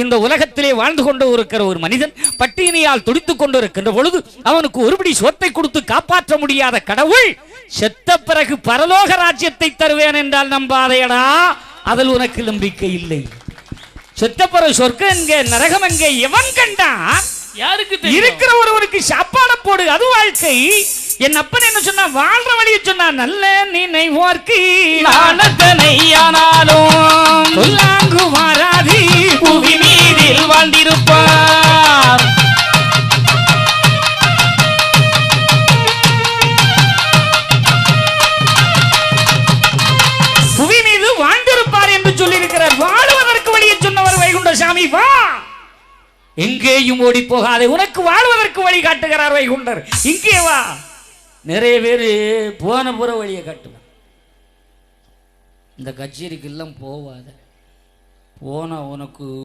இந்த உலகத்திலே வாழ்ந்து கொண்டு இருக்கிற ஒரு மனிதன் பட்டினியால் துடித்துக் கொண்டு இருக்கின்ற பொழுது அவனுக்கு ஒருபடி சோத்தை கொடுத்து காப்பாற்ற முடியாத கடவுள் செத்த பிறகு பரலோக ராஜ்யத்தை தருவேன் என்றால் நம்பாதையடா, அதில் உனக்கு நம்பிக்கை இல்லை. செத்த பிறகு சொர்க்கம் எங்கே நரகம் எங்கே எவன் கண்டான்? யாருக்கு இருக்கிற ஒருவருக்கு சாப்பாடு போடு, அது வாழ்க்கை. என் அப்பன் என்ன சொன்னா, வாழ்ற வழியை சொன்னா, நல்ல நினைவோர்க்கு ஆனாலும் சொல்லாங்கு மாறாதி புவி மீதில் வாழ்ந்திருப்பார். புவி மீது வாழ்ந்திருப்பார் என்று சொல்லி இருக்கிறார். வாழ்வதற்கு வழியை சொன்னவர் வைகுண்ட சாமி. வா, எங்கேயும் ஓடி போகாதே, உனக்கு வாழ்வதற்கு வழி காட்டுகிறார் வைகுண்டர். இங்கே வா. நிறைய பேர் போன புற வழியை காட்டுவார். இந்த கச்சேரிக்கு எல்லாம் போவாத, போனா உனக்கு